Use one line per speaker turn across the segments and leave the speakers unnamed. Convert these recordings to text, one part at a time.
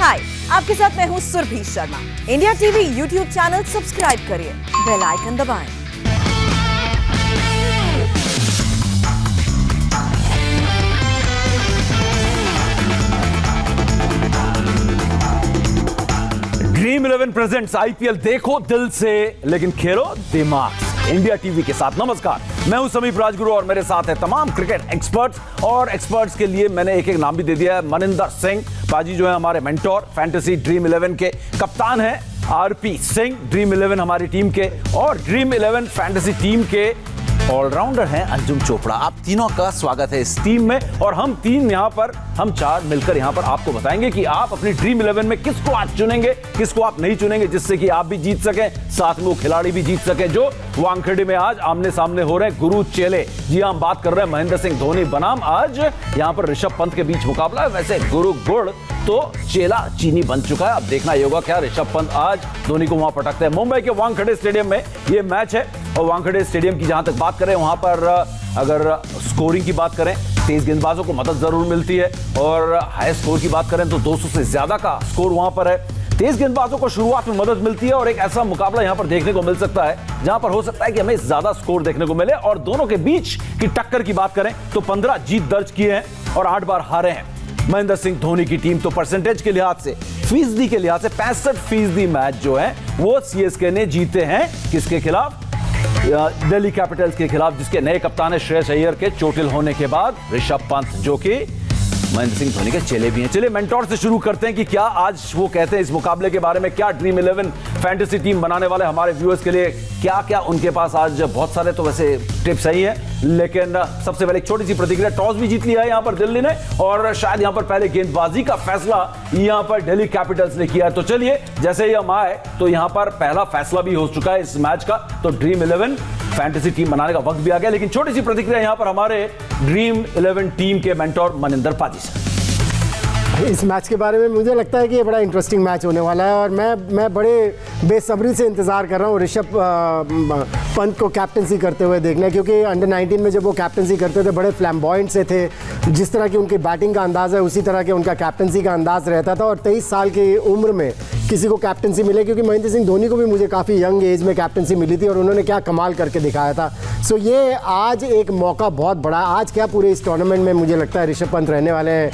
हाय, आपके साथ मैं हूँ Surabhi Sharma. India TV YouTube channel subscribe करिए, बेल आइकन दबाएं।
ड्रीम 11 प्रेजेंट्स आईपीएल देखो दिल से लेकिन खेलो दिमाग से। इंडिया टीवी के साथ नमस्कार, मैं हूं समीप राजगुरु और मेरे साथ है तमाम क्रिकेट एक्सपर्ट्स। और एक्सपर्ट्स के लिए मैंने एक एक नाम भी दे दिया है। मनिंदर सिंह पाजी जो है हमारे मेंटोर, फैंटेसी ड्रीम 11 के कप्तान हैं। आरपी सिंह ड्रीम 11 हमारी टीम के, और ड्रीम 11 फैंटेसी टीम के ऑलराउंडर हैं अंजुम चोपड़ा। आप तीनों का स्वागत है इस टीम में। और हम तीन यहाँ पर, हम चार मिलकर यहाँ पर आपको बताएंगे कि आप अपनी ड्रीम 11 में किसको आज चुनेंगे, किसको आप नहीं चुनेंगे, जिससे कि आप भी जीत सकें, साथ में वो खिलाड़ी भी जीत सके जो वानखेड़े में आज आमने सामने हो रहे हैं। गुरु चेले, जी हम बात कर रहे हैं महेंद्र सिंह धोनी बनाम आज यहाँ पर ऋषभ पंत के बीच मुकाबला है। वैसे गुरु गुड़ तो चेला चीनी बन चुका है। अब देखना ये होगा क्या ऋषभ पंत आज धोनी को वहां पटकते हैं। मुंबई के वानखेड़े स्टेडियम में ये मैच है। और वानखेड़े स्टेडियम की जहां तक बात करें, वहां पर अगर स्कोरिंग की बात करें, तेज गेंदबाजों को मदद जरूर मिलती है। और हाई स्कोर की बात करें तो 200 से ज्यादा का स्कोर वहां पर है। तेज गेंदबाजों को शुरुआत में मदद मिलती है और एक ऐसा मुकाबला यहां पर देखने को मिल सकता है जहां पर हो सकता है कि हमें ज्यादा स्कोर देखने को मिले। और दोनों के बीच की टक्कर की बात करें तो 15 जीत दर्ज किए हैं और 8 बार हारे हैं महेंद्र सिंह धोनी की टीम। तो परसेंटेज के लिहाज से, फीसदी के लिहाज से 65% मैच जो है वो सीएसके ने जीते हैं। किसके खिलाफ? दिल्ली कैपिटल्स के खिलाफ, जिसके नए कप्तान है श्रेयस अय्यर के चोटिल होने के बाद ऋषभ पंत, जो कि महेंद्र सिंह धोनी के चेले भी हैं। चलिए मेंटोर से शुरू करते हैं कि क्या आज वो कहते हैं इस मुकाबले के बारे में। क्या ड्रीम 11 फैंटेसी टीम बनाने वाले हमारे व्यूअर्स के लिए क्या क्या उनके पास आज बहुत सारे तो वैसे टिप्स ही है, लेकिन सबसे पहले एक छोटी सी प्रतिक्रिया। टॉस भी जीत लिया है यहाँ पर दिल्ली ने, और शायद यहाँ पर पहले गेंदबाजी का फैसला यहाँ पर दिल्ली कैपिटल्स ने किया है। तो चलिए जैसे ही हम आए तो यहाँ पर पहला फैसला भी हो चुका है इस मैच का। तो ड्रीम 11 फैंटेसी टीम बनाने का वक्त भी आ गया। लेकिन छोटी सी प्रतिक्रिया यहाँ पर हमारे ड्रीम 11 टीम के मेंटोर मनिंदर पाजी से।
इस मैच के बारे में मुझे लगता है कि ये बड़ा इंटरेस्टिंग मैच होने वाला है और मैं बड़े बेसब्री से इंतज़ार कर रहा हूँ ऋषभ पंत को कैप्टनसी करते हुए देखना, क्योंकि अंडर 19 में जब वो कैप्टनसी करते थे बड़े फ्लैम्बॉयंट से थे। जिस तरह की उनकी बैटिंग का अंदाज़ है उसी तरह के उनका कैप्टनसी का अंदाज़ रहता था। और 23 साल की उम्र में किसी को कैप्टनसी मिले, क्योंकि महेंद्र सिंह धोनी को भी मुझे काफ़ी यंग एज में कैप्टनसी मिली थी और उन्होंने क्या कमाल करके दिखाया था। सो ये आज एक मौका बहुत बड़ा, आज क्या पूरे इस टूर्नामेंट में मुझे लगता है ऋषभ पंत रहने वाले हैं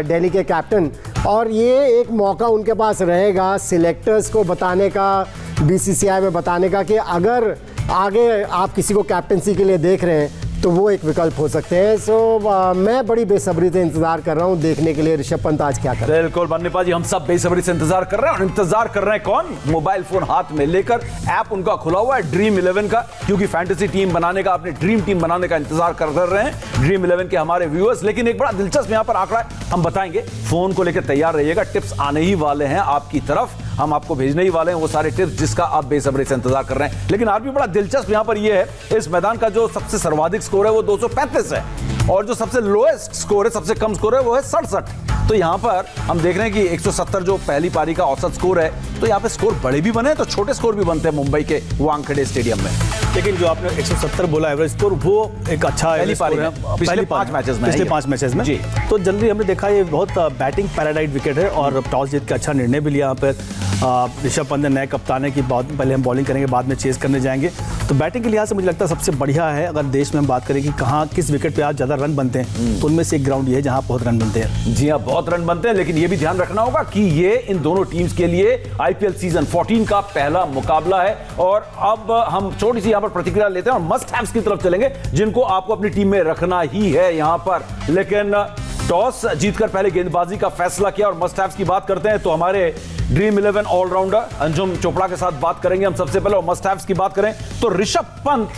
दिल्ली के कैप्टन। और ये एक मौका उनके पास रहेगा सिलेक्टर्स को बताने का, बीसीसीआई में बताने का कि अगर आगे आप किसी को कैप्टनसी के लिए देख रहे हैं तो वो एक विकल्प हो सकते हैं। सो मैं बड़ी बेसब्री से इंतजार कर रहा हूं देखने के लिए ऋषभ पंत आज क्या कर रहे हैं।
बिल्कुल बन्नेपा जी, हम सब बेसब्री से इंतजार कर रहे हैं। और इंतजार कर रहे हैं कौन? मोबाइल फोन हाथ में लेकर ऐप उनका खुला हुआ है ड्रीम 11 का, क्योंकि फैंटेसी टीम बनाने का, अपनी ड्रीम टीम बनाने का इंतजार कर रहे हैं ड्रीम 11 के हमारे व्यूअर्स। लेकिन एक बड़ा दिलचस्प यहाँ पर आंकड़ा है, हम बताएंगे। फोन को लेकर तैयार रहिएगा, टिप्स आने ही वाले हैं आपकी तरफ, हम आपको भेजने ही वाले हैं वो सारे टिप्स जिसका आप बेसब्री से इंतजार कर रहे हैं। लेकिन आज भी बड़ा दिलचस्प यहाँ पर ये है, इस मैदान का जो सबसे सर्वाधिक स्कोर है वो 235 है, और जो सबसे लोएस्ट स्कोर है, सबसे कम स्कोर है वो है 67। तो यहाँ पर हम देख रहे हैं कि 170 जो पहली पारी का औसत स्कोर है, तो यहाँ पे स्कोर बड़े भी बने तो छोटे स्कोर भी बनते हैं मुंबई के वानखेड़े स्टेडियम में।
लेकिन जो आपने 170 बोला एवरेज स्कोर, वो एक अच्छा
पहली पारी में, पिछले 5 मैचेस में
जी। तो जल्दी हमने देखा ये बहुत बैटिंग पैराडाइज विकेट है और टॉस जीत के अच्छा निर्णय भी लिया यहाँ पर ऋषभ पंत ने। नए कप्तान है कि पहले हम बॉलिंग करेंगे, बाद में चेस करने जाएंगे। तो बैटिंग के लिहाज से मुझे लगता है सबसे बढ़िया है। अगर देश में हम बात करें कि कहाँ किस विकेट पे आज ज़्यादा रन बनते हैं, तो उनमें से एक ग्राउंड ये है जहाँ बहुत रन बनते हैं।
जी हाँ, बहुत रन बनते हैं। लेकिन ये भी ध्यान रखना होगा कि ये इन दोनों टीम्स के लिए आईपीएल सीजन 14 का पहला मुकाबला है। और अब हम छोटी सी यहाँ पर प्रतिक्रिया लेते हैं और मस्ट हैव्स की तरफ चलेंगे, जिनको आपको अपनी टीम में रखना ही है यहाँ पर। लेकिन टॉस जीतकर पहले गेंदबाजी का फैसला किया। और मस्ट हैव्स की बात करते हैं तो हमारे ड्रीम 11 ऑलराउंडर अंजुम चोपड़ा के साथ बात करेंगे हम सबसे पहले। और मस्ट हैव्स की बात करें तो ऋषभ पंत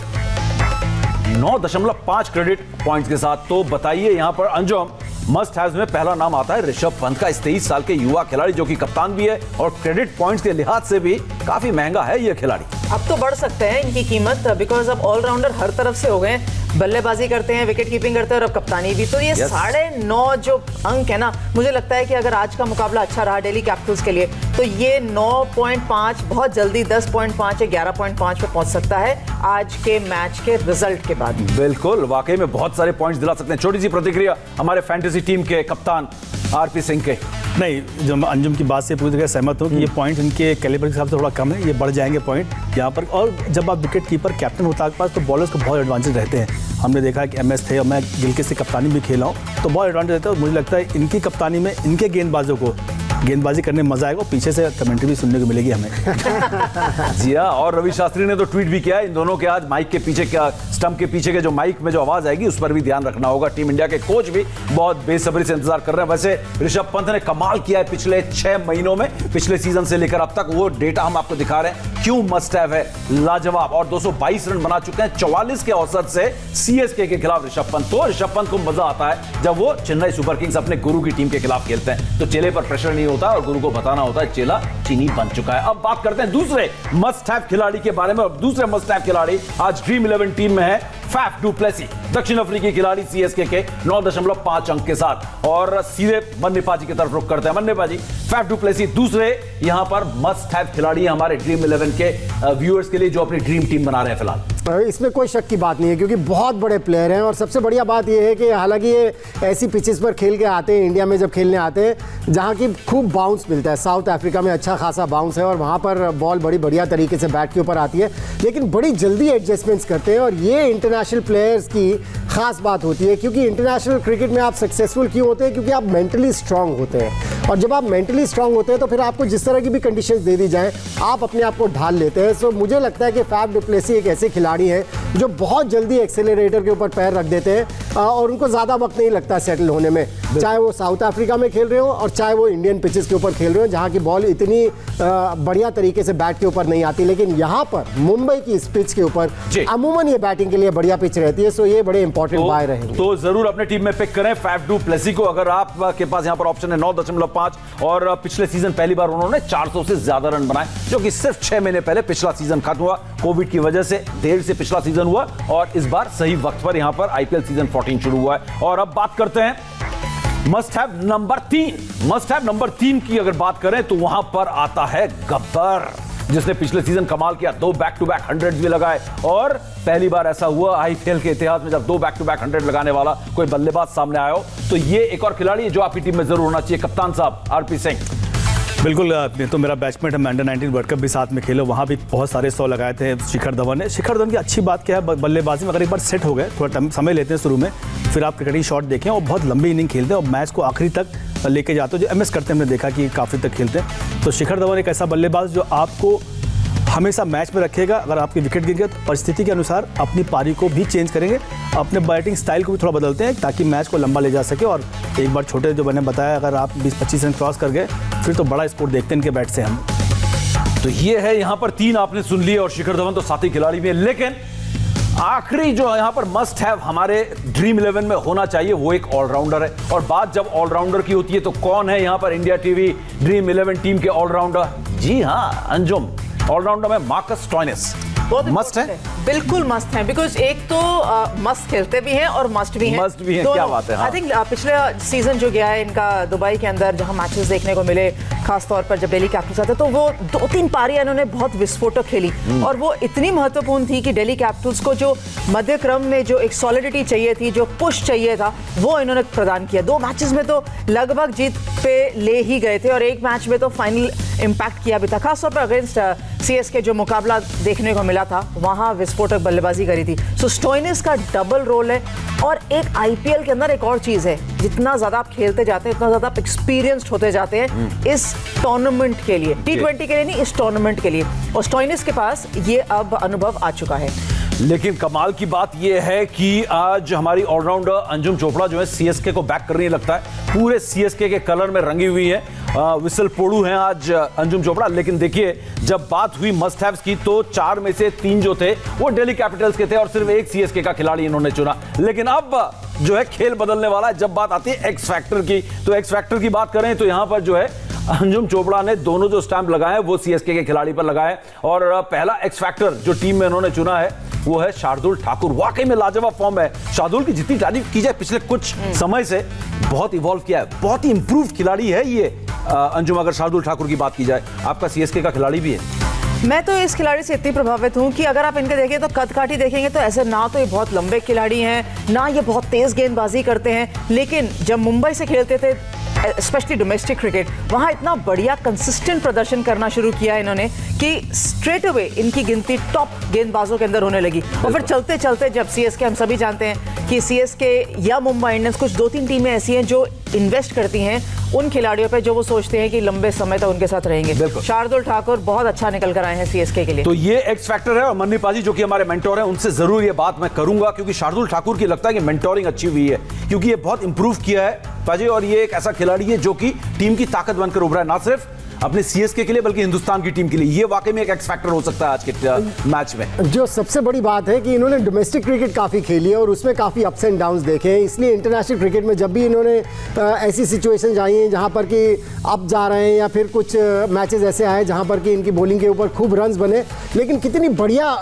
9.5 क्रेडिट पॉइंट्स के साथ। तो बताइए यहाँ पर अंजुम, मस्ट हैव्स में पहला नाम आता है ऋषभ पंत का, इस 23 साल के युवा खिलाड़ी जो कि कप्तान भी है और क्रेडिट पॉइंट्स के लिहाज से भी काफी महंगा है ये खिलाड़ी।
अब तो बढ़ सकते हैं इनकी कीमत, बिकॉज अब ऑलराउंडर हर तरफ से हो गए, बल्लेबाजी करते हैं, विकेट कीपिंग करते हैं और अब कप्तानी भी। तो ये 9.5 जो अंक है ना, मुझे लगता है कि अगर आज का मुकाबला अच्छा रहा दिल्ली कैपिटल्स के लिए तो ये 9.5 बहुत जल्दी 10.5 या 11.5 पे पहुंच सकता है आज के मैच के रिजल्ट के बाद।
बिल्कुल, वाकई में बहुत सारे पॉइंट्स दिला सकते हैं। छोटी सी प्रतिक्रिया हमारे फैंटेसी टीम के कप्तान आरपी सिंह के?
नहीं, जो मैं अंजुम की बात से पूरी तरह सहमत हूँ कि ये पॉइंट इनके कैलिबर के हिसाब से थोड़ा कम है, ये बढ़ जाएंगे पॉइंट यहाँ पर। और जब आप विकेट कीपर कैप्टन होता है आपके पास, तो बॉलर्स को बहुत एडवांटेज रहते हैं। हमने देखा कि MS थे और मैं गिलक्रिस्ट से कप्तानी भी खेला हूँ, तो बहुत एडवांटेज रहता है। और मुझे लगता है इनकी कप्तानी में इनके गेंदबाजों को गेंदबाजी करने में मजा आएगा और पीछे से कमेंट्री भी सुनने को मिलेगी हमें।
जी हाँ, और रवि शास्त्री ने तो ट्वीट भी किया है इन दोनों के आज माइक के पीछे, क्या स्टंप के पीछे के जो माइक में जो आवाज आएगी उस पर भी ध्यान रखना होगा। टीम इंडिया के कोच भी बहुत बेसब्री से इंतजार कर रहे हैं। वैसे ऋषभ पंत ने कमाल किया है पिछले 6 महीनों में, पिछले सीजन से लेकर अब तक, वो डेटा हम आपको दिखा रहे हैं। क्यों मस्ट हैव है, लाजवाब। और 222 रन बना चुके हैं 44 के औसत से CSK के खिलाफ ऋषभ पंत। तो ऋषभ पंत को मजा आता है जब वो चेन्नई सुपर किंग्स अपने गुरु की टीम के खिलाफ खेलते हैं, तो चेले पर प्रेशर नहीं होता और गुरु को बताना होता है चेला चीनी बन चुका है। अब बात करते हैं दूसरे मस्ट हैव खिलाड़ी के बारे में। और दूसरे मस्ट हैव खिलाड़ी आज ड्रीम 11 टीम में है फैफ डू प्लेसी, दक्षिण अफ्रीकी खिलाड़ी CSK के 9.5 अंक के साथ। और सीधे मन्ने पाजी की तरफ रुख करते हैं। मन्ने पाजी, फैफ डू प्लेसी दूसरे यहां पर मस्ट हैव खिलाड़ी हमारे ड्रीम 11 के व्यूअर्स के लिए जो अपनी ड्रीम टीम बना रहे हैं फिलहाल।
इसमें कोई शक की बात नहीं है क्योंकि बहुत बड़े प्लेयर हैं। और सबसे बढ़िया बात यह है कि हालांकि ये ऐसी पिचेस पर खेल के आते हैं, इंडिया में जब खेलने आते हैं जहां की खूब बाउंस मिलता है। साउथ अफ्रीका में अच्छा खासा बाउंस है और वहां पर बॉल बड़ी बढ़िया तरीके से बैट के ऊपर आती है, लेकिन बड़ी जल्दी एडजस्टमेंट्स करते हैं। और ये इंटरनेशनल प्लेयर्स की खास बात होती है क्योंकि इंटरनेशनल क्रिकेट में आप सक्सेसफुल क्यों होते हैं? क्योंकि आप मेंटली स्ट्रांग होते हैं। और जब आप मेंटली स्ट्रांग होते हैं तो फिर आपको जिस तरह की भी कंडीशंस दे दी जाएं आप अपने आप को ढाल लेते हैं। सो मुझे लगता है कि फैफ डू प्लेसी एक ऐसे खिलाड़ी हैं जो बहुत जल्दी एक्सेलरेटर के ऊपर पैर रख देते हैं और उनको ज़्यादा वक्त नहीं लगता सेटल होने में, चाहे वो साउथ अफ्रीका में खेल रहे हो और चाहे वो इंडियन पिचेस के ऊपर खेल रहे हो जहाँ की बॉल इतनी बढ़िया तरीके से बैट के ऊपर नहीं आती। लेकिन यहाँ पर मुंबई की इस पिच के ऊपर अमूमन ये बैटिंग के लिए बढ़िया पिच रहती है। सो ये बड़े इंपॉर्टेंट बाय रहेंगे।
तो जरूर अपने टीम में पिक करें फैफ डू प्लेसी को। अगर आपके पास यहाँ पर ऑप्शन है 9.5 और पिछले सीजन पहली बार उन्होंने 400 से ज्यादा रन बनाए, जो कि सिर्फ 6 महीने पहले पिछला सीजन खत्म हुआ। कोविड की वजह से देर से पिछला सीजन हुआ और इस बार सही वक्त पर यहाँ पर IPL सीजन 14 शुरू हुआ है। और अब बात करते हैं must have number 3। Must have number 3 की अगर बात करें तो वहां पर आता है गब्बर, जिसने पिछले सीजन कमाल किया, 2 बैक टू बैक 100 भी लगाए। और पहली बार ऐसा हुआ IPL के इतिहास में जब 2 बैक टू बैक 100 लगाने वाला कोई बल्लेबाज सामने आया हो। तो ये एक और खिलाड़ी है जो आपकी टीम में जरूर होना चाहिए। कप्तान साहब आरपी सिंह।
बिल्कुल, तो मेरा बैचमेट है, मैं अंडर-19 वर्ल्ड कप भी साथ में खेले, वहाँ भी बहुत सारे 100 लगाए थे शिखर धवन ने। शिखर धवन की अच्छी बात क्या है, बल्लेबाजी में अगर एक बार सेट हो गए, थोड़ा समय लेते हैं शुरू में, फिर आप क्रिकेट शॉट देखें और बहुत लंबी इनिंग खेलते हैं और मैच को आखिरी तक लेके जाते हैं, जो MS करते हैं। हमने देखा कि काफ़ी तक खेलते हैं। तो शिखर धवन एक ऐसा बल्लेबाज जो आपको हमेशा मैच में रखेगा। अगर आपकी विकेट गिर गया तो परिस्थिति के अनुसार अपनी पारी को भी चेंज करेंगे, अपने बैटिंग स्टाइल को भी थोड़ा बदलते हैं ताकि मैच को लंबा ले जा सके। और एक बार छोटे जो मैंने बताया, अगर आप 20-25 रन क्रॉस कर गए फिर तो बड़ा स्कोर देखते हैं इनके बैट से हम।
तो ये है यहाँ पर 3 आपने सुन लिए और शिखर धवन तो साथी खिलाड़ी भी है। लेकिन आखिरी जो यहाँ पर मस्ट हैव हमारे ड्रीम 11 में होना चाहिए वो एक ऑलराउंडर है। और बात जब ऑलराउंडर की होती है तो कौन है यहाँ पर इंडिया टीवी ड्रीम 11 टीम के ऑलराउंडर? जी हाँ, अंजुम। ऑलराउंडर में मार्कस स्टोइनिस मस्ट है,
बिल्कुल मस्ट है। बिकॉज एक तो मस्ट खेलते भी हैं और मस्ट भी हैं।
मस्ट भी हैं, क्या बात है।
आई थिंक पिछले सीजन जो गया है इनका दुबई के अंदर, जहां मैचेस देखने को मिले, खास तौर पर जब दिल्ली कैपिटल्स आते, तो वो 2-3 पारियां इन्होंने बहुत विस्फोटक खेली और वो इतनी महत्वपूर्ण थी कि दिल्ली कैपिटल्स को जो मध्य क्रम में जो एक सॉलिडिटी चाहिए थी, जो पुश चाहिए था, वो इन्होंने प्रदान किया। 2 मैचेस में तो लगभग जीत पे ले ही गए थे और एक मैच में तो फाइनल इम्पैक्ट किया भी था। खासतौर पर अगेंस्ट CSK जो मुकाबला देखने को मिला था, वहां विस्फोटक बल्लेबाजी करी थी। सो स्टोइनिस का डबल रोल है। और एक IPL के अंदर एक और चीज है, जितना ज्यादा आप खेलते जाते हैं उतना ज्यादा आप एक्सपीरियंस्ड होते जाते हैं इस टूर्नामेंट के लिए, T20 के लिए नहीं, इस टूर्नामेंट के लिए। और स्टोइनिस के पास ये अब अनुभव आ चुका है।
लेकिन कमाल की बात यह है कि आज हमारी ऑलराउंडर अंजुम चोपड़ा जो है CSK को बैक कर रही है, लगता है पूरे CSK के कलर में रंगी हुई है। विसल पोड़ू हैं आज अंजुम चोपड़ा। लेकिन देखिए, जब बात हुई मस्ट हैव्स की तो 4 में से 3 जो थे वो दिल्ली कैपिटल्स के थे और सिर्फ एक CSK का खिलाड़ी इन्होंने चुना। लेकिन अब जो है खेल बदलने वाला है। जब बात आती है एक्स फैक्टर की, तो एक्स फैक्टर की बात करें तो यहां पर जो है अंजुम चोपड़ा ने दोनों जो स्टैंप लगाए वो CSK के खिलाड़ी पर लगाए। और पहला एक्स फैक्टर जो टीम में इन्होंने चुना है वो है शार्दुल ठाकुर। वाकई में लाजवाब फॉर्म है शार्दुल की, जितनी तारीफ की जाए पिछले कुछ समय से बहुत इवॉल्व किया है, बहुत ही इंप्रूव खिलाड़ी है ये अंजुम। अगर शार्दुल ठाकुर की बात की जाए, आपका CSK का खिलाड़ी भी है।
मैं तो इस खिलाड़ी से इतनी प्रभावित हूं कि अगर आप इनके देखें तो कद काठी देखेंगे तो ऐसे ना तो ये बहुत लंबे खिलाड़ी हैं, ना ये बहुत तेज गेंदबाजी करते हैं। लेकिन जब मुंबई से खेलते थे स्पेशली डोमेस्टिक क्रिकेट, वहाँ इतना बढ़िया कंसिस्टेंट प्रदर्शन करना शुरू किया इन्होंने कि स्ट्रेट अवे इनकी गिनती टॉप गेंदबाजों के अंदर होने लगी। और फिर चलते चलते जब सीएसके, हम सभी जानते हैं कि सीएसके या मुंबई इंडियंस, कुछ 2-3 टीमें ऐसी हैं जो इन्वेस्ट करती हैं उन खिलाड़ियों पे जो वो सोचते हैं कि लंबे समय तक उनके साथ रहेंगे। शार्दुल ठाकुर बहुत अच्छा निकल कर आए हैं सीएसके के लिए।
तो ये एक्स फैक्टर है। और मन्नी पाजी जो कि हमारे मेंटोर हैं, उनसे जरूर ये बात मैं करूंगा, क्योंकि शार्दुल ठाकुर की लगता है कि मेंटोरिंग अच्छी हुई है, क्योंकि ये बहुत इंप्रूव किया है पाजी। और ये एक ऐसा खिलाड़ी है जो कि टीम की ताकत बनकर उभरा है, ना सिर्फ अपने सीएसके के लिए बल्कि हिंदुस्तान की टीम के लिए। ये वाकई में एक एक्स फैक्टर हो सकता है आज के मैच में।
जो सबसे बड़ी बात है कि इन्होंने डोमेस्टिक क्रिकेट काफ़ी खेली है और उसमें काफ़ी अप्स एंड डाउन्स देखे हैं, इसलिए इंटरनेशनल क्रिकेट में जब भी इन्होंने ऐसी सिचुएशंस आई हैं जहां पर कि अप जा रहे हैं या फिर कुछ मैचेस ऐसे आए जहां पर कि इनकी बॉलिंग के ऊपर खूब रन्स बने, लेकिन कितनी बढ़िया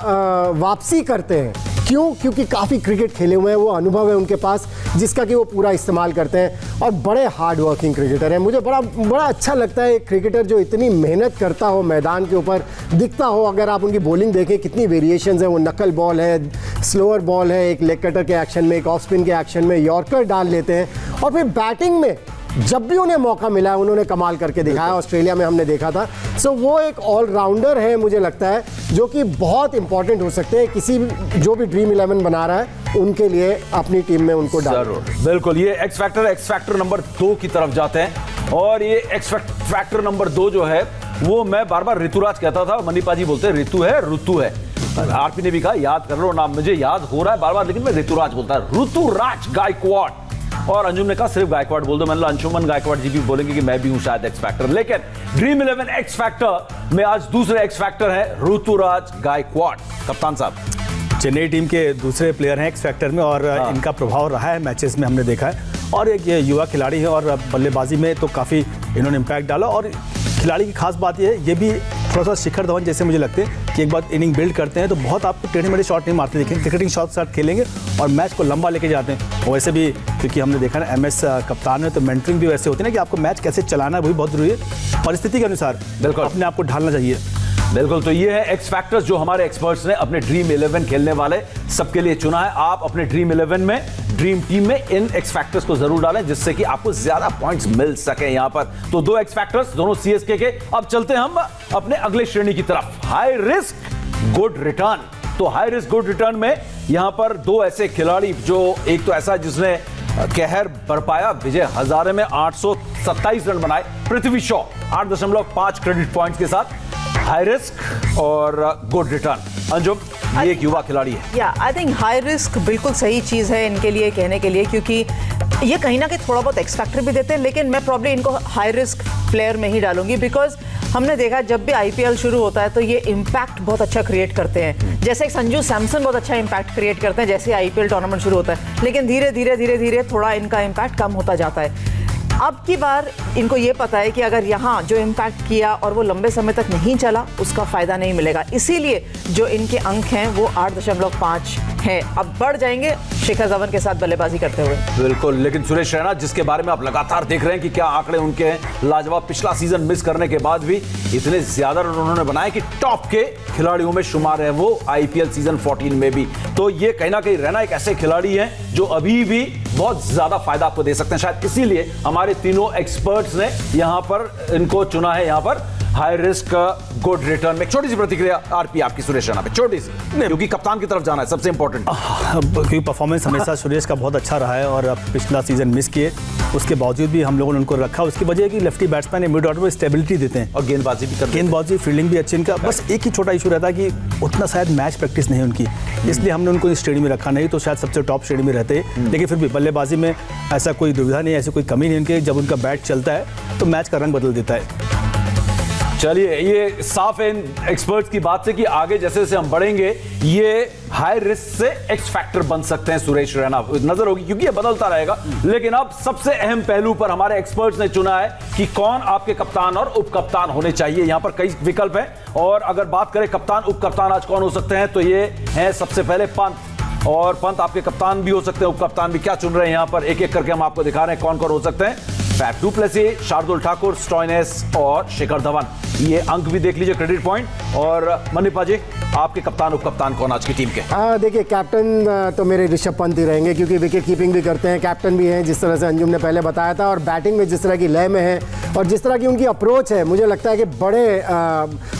वापसी करते हैं। क्यों? क्योंकि काफ़ी क्रिकेट खेले हुए हैं, वो अनुभव है उनके पास जिसका कि वो पूरा इस्तेमाल करते हैं और बड़े हार्ड वर्किंग क्रिकेटर हैं। मुझे बड़ा अच्छा लगता है एक क्रिकेटर जो इतनी मेहनत करता हो मैदान के ऊपर, दिखता हो। अगर आप उनकी बॉलिंग देखें कितनी वेरिएशंस हैं, वो नकल बॉल है, स्लोअर बॉल है, एक लेग कटर के एक्शन में, एक ऑफ स्पिन के एक्शन में, यॉर्कर डाल लेते हैं। और फिर बैटिंग में जब भी उन्हें मौका मिला है उन्होंने कमाल करके दिखाया। ऑस्ट्रेलिया में हमने देखा था। सो वो एक ऑलराउंडर है मुझे लगता है, जो कि बहुत इंपॉर्टेंट हो सकते हैं किसी भी जो भी ड्रीम 11 बना रहा है उनके लिए अपनी टीम में उनको डाल।
बिल्कुल, ये एक्स फैक्टर नंबर 2 की तरफ जाते हैं। और ये एक्स फैक्टर नंबर 2 जो है वो मैं बार बार ऋतुराज कहता था, मनी पाजी बोलते हैं ऋतु है। आरपी ने भी कहा याद कर लो नाम, मुझे याद हो रहा है बार बार, लेकिन मैं ऋतुराज बोलता है, ऋतुराज गायकवाड़। और अंजुम ने कहा सिर्फ गायकवाड़ बोल दो, मैंने अंशुमन गायकवाड़ जी भी बोलेंगे कि मैं भी हूं शायद एक्स फैक्टर। लेकिन ड्रीम 11 एक्स फैक्टर में आज दूसरे एक्स फैक्टर है ऋतुराज गायकवाड़। कप्तान साहब,
चेन्नई टीम के दूसरे प्लेयर हैं एक्स फैक्टर में और इनका प्रभाव रहा है मैचेस में, हमने देखा है। और एक ये युवा खिलाड़ी है और बल्लेबाजी में तो काफ़ी इन्होंने इम्पैक्ट डाला। और खिलाड़ी की खास बात ये है, ये भी थोड़ा सा शिखर धवन जैसे मुझे लगते हैं कि एक बार इनिंग बिल्ड करते हैं तो बहुत आपको टेढ़े मेढ़े शॉट नहीं मारते देखेंगे, क्रिकेटिंग शॉट खेलेंगे और मैच को लंबा लेके जाते हैं। वैसे भी क्योंकि हमने देखा ना MS कप्तान है, तो मेंटरिंग भी वैसे होती है ना कि आपको मैच कैसे चलाना है, वही बहुत जरूरी है। परिस्थिति के अनुसार बिल्कुल अपने आप को ढालना चाहिए।
बिल्कुल, तो ये है एक्स फैक्टर्स जो हमारे एक्सपर्ट्स ने अपने ड्रीम 11 खेलने वाले सबके लिए चुना है। आप अपने ड्रीम 11 में, ड्रीम टीम में इन एक्स फैक्टर्स को जरूर डालें जिससे कि आपको ज्यादा पॉइंट्स मिल सके यहां पर। तो 2 एक्स फैक्टर्स दोनों सीएसके के। अब चलते हैं हम अपने अगले श्रेणी की तरफ, हाई रिस्क गुड रिटर्न। तो हाई रिस्क गुड रिटर्न में यहां पर 2 ऐसे खिलाड़ी, जो एक तो ऐसा जिसने कहर बरपाया, विजय हजारे में 827 रन बनाए, पृथ्वी शॉ 8.5 क्रेडिट पॉइंट्स के साथ, हाई रिस्क और गुड रिटर्न। अंजुम, ये एक युवा खिलाड़ी है।
या आई थिंक हाई रिस्क बिल्कुल सही चीज़ है इनके लिए कहने के लिए, क्योंकि ये कहीं ना कहीं थोड़ा बहुत एक्स फैक्टर भी देते हैं, लेकिन मैं प्रॉब्ली इनको हाई रिस्क प्लेयर में ही डालूंगी। बिकॉज हमने देखा जब भी IPL शुरू होता है तो ये इम्पैक्ट बहुत अच्छा क्रिएट करते हैं। जैसे एक संजू सैमसन बहुत अच्छा इम्पैक्ट क्रिएट करते हैं जैसे IPL टूर्नामेंट शुरू होता है, लेकिन धीरे धीरे थोड़ा इनका इम्पैक्ट कम होता जाता है। अब की बार इनको ये पता है कि अगर यहाँ जो इम्पैक्ट किया और वो लंबे समय तक नहीं चला, उसका फायदा नहीं मिलेगा। इसीलिए जो इनके अंक हैं वो 8.5 हैं। अब बढ़ जाएंगे शिखर धवन के साथ बल्लेबाजी करते हुए।
बिल्कुल, लेकिन सुरेश रैना जिसके बारे में आप लगातार देख रहे हैं कि क्या आंकड़े उनके हैं, लाजवाब, पिछला सीजन मिस करने के बाद भी इतने ज्यादा रन उन्होंने बनाए कि टॉप के खिलाड़ियों में शुमार है वो IPL सीजन 14 में भी। तो ये कहीं ना कहीं रैना एक ऐसे खिलाड़ी हैं जो अभी भी बहुत ज्यादा फायदा आपको दे सकते हैं। शायद इसीलिए हमारे तीनों एक्सपर्ट्स ने यहां पर इनको चुना है, यहां पर हाई रिस्क गुड रिटर्न में। छोटी सी प्रतिक्रिया आरपी आपकी सुरेश रैना पे, छोटी सी, क्योंकि कप्तान की तरफ जाना है सबसे इंपॉर्टेंट।
क्योंकि परफॉर्मेंस हमेशा सुरेश का बहुत अच्छा रहा है और पिछला सीजन मिस किए, उसके बावजूद भी हम लोगों ने उनको रखा। उसकी वजह है कि लेफ्टी बैट्समैन मिड ऑर्डर में स्टेबिलिटी देते हैं
और गेंदबाजी भी करते हैं,
गेंदबाजी फील्डिंग भी अच्छी इनका। बस एक ही छोटा इशू रहता है कि उतना शायद मैच प्रैक्टिस नहीं उनकी, इसलिए हमने उनको इस श्रेणी में रखा। नहीं तो शायद सबसे टॉप श्रेणी में रहते, लेकिन फिर भी बल्लेबाजी में ऐसा कोई दुविधा नहीं, ऐसी कोई कमी नहीं उनकी। जब उनका बैट चलता है तो मैच का रंग बदल देता है।
चलिए, ये साफ है इन एक्सपर्ट्स की बात से कि आगे जैसे जैसे हम बढ़ेंगे ये हाई रिस्क से एक्स फैक्टर बन सकते हैं सुरेश रैना, नजर होगी क्योंकि ये बदलता रहेगा। लेकिन अब सबसे अहम पहलू पर हमारे एक्सपर्ट्स ने चुना है कि कौन आपके कप्तान और उप कप्तान होने चाहिए। यहां पर कई विकल्प हैं और अगर बात करें कप्तान उप कप्तान आज कौन हो सकते हैं, तो ये हैं सबसे पहले पंत। और पंत आपके कप्तान भी हो सकते हैं, उप कप्तान भी। क्या चुन रहे हैं यहां पर, एक एक करके हम आपको दिखा रहे हैं कौन कौन हो सकते हैं। Faf du Plessis, Shardul Thakur, Stoinis और शिखर धवन। ये अंक भी देख लीजिए, क्रेडिट पॉइंट। और मनीपा जी, आपके कप्तान उप कप्तान कौन आज की टीम के?
देखिए, कैप्टन तो मेरे ऋषभ पंत ही रहेंगे, क्योंकि विकेट कीपिंग भी करते हैं, कैप्टन भी हैं, जिस तरह से अंजुम ने पहले बताया था, और बैटिंग में जिस तरह की लय में है और जिस तरह की उनकी अप्रोच है, मुझे लगता है कि बड़े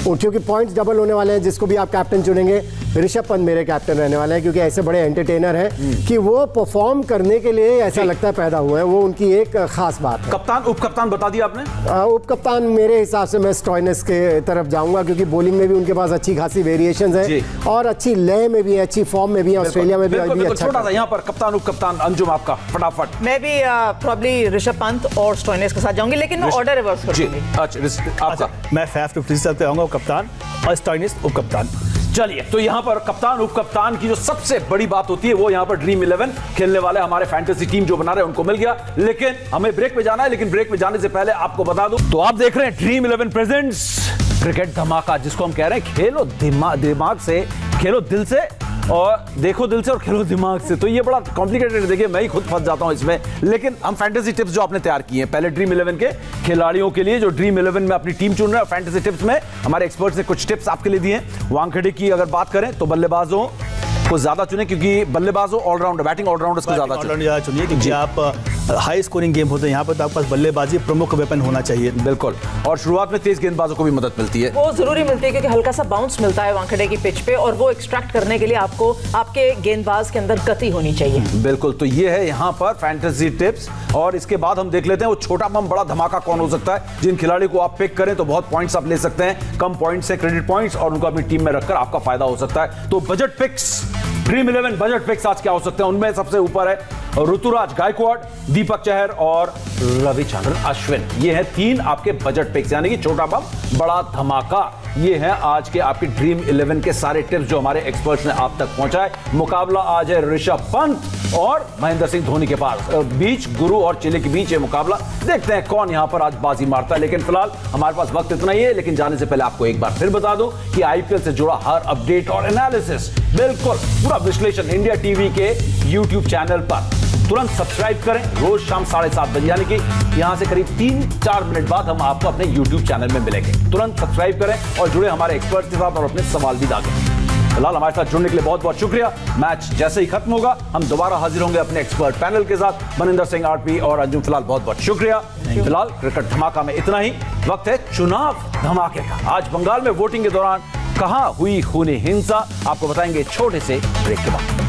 क्योंकि पॉइंट्स डबल होने वाले हैं, जिसको भी आप कैप्टन चुनेंगे, ऋषभ पंत मेरे कैप्टन रहने वाले हैं, क्योंकि ऐसे बड़े एंटरटेनर हैं कि वो परफॉर्म करने के लिए ऐसा लगता है पैदा हुए हैं, वो उनकी एक खास बात है।
कप्तान उप कप्तान बता दिया आपने?
उप कप्तान मेरे हिसाब से मैं स्टॉइनिस के तरफ जाऊंगा, क्योंकि बॉलिंग में भी उनके पास अच्छी खासी वेरिएशंस है और अच्छी लय में भी है, अच्छी फॉर्म में भी है, ऑस्ट्रेलिया में भी अच्छा।
छोटा सा यहाँ पर कप्तान उप कप्तान अंजुम आपका फटाफट।
मैं भी प्रॉब्ली ऋषभ पंत और स्टोइनिस के साथ जाऊंगी, लेकिन मैं ऑर्डर रिवर्स करूंगी।
अच्छा,
मैं फैफ टू फ्रीज पे आऊंगा, कप्तान, और स्टोइनिस उप कप्तान।
चलिए, तो यहाँ पर कप्तान उप कप्तान की जो सबसे बड़ी बात होती है वो यहाँ पर ड्रीम 11 खेलने वाले हमारे फैंटेसी टीम जो बना रहे हैं उनको मिल गया। लेकिन हमें ब्रेक में जाना है, लेकिन ब्रेक में जाने से पहले आपको बता दूं, तो आप देख रहे हैं ड्रीम 11 प्रेजेंट्स क्रिकेट धमाका, जिसको हम कह रहे हैं खेलो दिमाग से, खेलो दिल से और देखो दिल से और खेलो दिमाग से। तो ये बड़ा कॉम्प्लिकेटेड, देखिए मैं ही खुद फंस जाता हूं इसमें। लेकिन हम फैंटेसी टिप्स जो आपने तैयार किए हैं पहले ड्रीम 11 के खिलाड़ियों के लिए जो ड्रीम 11 में अपनी टीम चुन रहे हैं, फैंटेसी टिप्स में हमारे एक्सपर्ट्स ने कुछ टिप्स आपके लिए दिए हैं। वानखेड़े की अगर बात करें तो बल्लेबाजों को ज्यादा चुने, क्योंकि बल्लेबाजों ऑलराउंडर, बैटिंग ऑलराउंडर्स को ज्यादा
चुनिए, क्योंकि आप हाई स्कोरिंग गेम होते हैं यहाँ पर, तो आपके पास बल्लेबाजी प्रमुख वेपन होना चाहिए।
बिल्कुल, और शुरुआत में तेज गेंदबाजों को भी मदद मिलती है,
वो जरूरी मिलती है, क्योंकि हल्का सा बाउंस मिलता है वानखेड़े की पिच पे, और वो एक्सट्रैक्ट करने के लिए आपको आपके गेंदबाज के अंदर गति होनी चाहिए।
बिल्कुल, तो ये है यहाँ पर फैंटेसी टिप्स। और इसके बाद हम देख लेते हैं वो छोटा बम बड़ा धमाका कौन हो सकता है, जिन खिलाड़ी को आप पिक करें तो बहुत पॉइंट्स आप ले सकते हैं, कम पॉइंट्स से क्रेडिट पॉइंट्स, और उनको अपनी टीम में रखकर आपका फायदा हो सकता है। तो budget picks, dream 11 budget picks आज क्या हो सकते हैं, उनमें सबसे ऊपर है ऋतुराज गायकवाड़, दीपक चहर और रविचंद्रन अश्विन। ये हैं 3 आपके बजट पिक्स, यानी कि छोटा बम बड़ा धमाका। ये हैं आज के आपके ड्रीम 11 के सारे टिप्स जो हमारे एक्सपर्ट्स ने आप तक पहुंचाए। मुकाबला आज है ऋषभ पंत और महेंद्र सिंह धोनी के पास बीच, गुरु और चिल्ले के बीच ये मुकाबला। देखते हैं कौन यहां पर आज बाजी मारता है। लेकिन फिलहाल हमारे पास वक्त इतना ही है, लेकिन जाने से पहले आपको एक बार फिर बता दूं कि आईपीएल से जुड़ा हर अपडेट और एनालिसिस, बिल्कुल पूरा विश्लेषण इंडिया टीवी के यूट्यूब चैनल पर तुरंत सब्सक्राइब करें। रोज शाम 7:30 बजे, यानी कि यहां से करीब 3-4 मिनट बाद हम आपको अपने यूट्यूब चैनल में मिलेंगे। तुरंत सब्सक्राइब करें और जुड़े हमारे एक्सपर्ट्स के साथ और अपने सवाल भी दागें। फिलहाल हमारे साथ जुड़ने के लिए बहुत बहुत शुक्रिया। मैच जैसे ही खत्म होगा हम दोबारा हाजिर होंगे अपने एक्सपर्ट पैनल के साथ। मनिंदर सिंह, आरपी और अंजुम, फिलहाल बहुत बहुत शुक्रिया। फिलहाल क्रिकेट धमाका में इतना ही। वक्त है चुनाव धमाके का। आज बंगाल में वोटिंग के दौरान कहां हुई खूनी हिंसा, आपको बताएंगे छोटे से ब्रेक के बाद।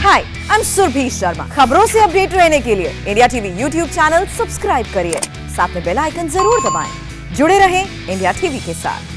हाय, आई एम सुरभि शर्मा। खबरों से अपडेट रहने के लिए India TV YouTube channel subscribe करिए, साथ में बेल आइकन जरूर दबाएं। जुड़े रहें इंडिया टीवी के साथ।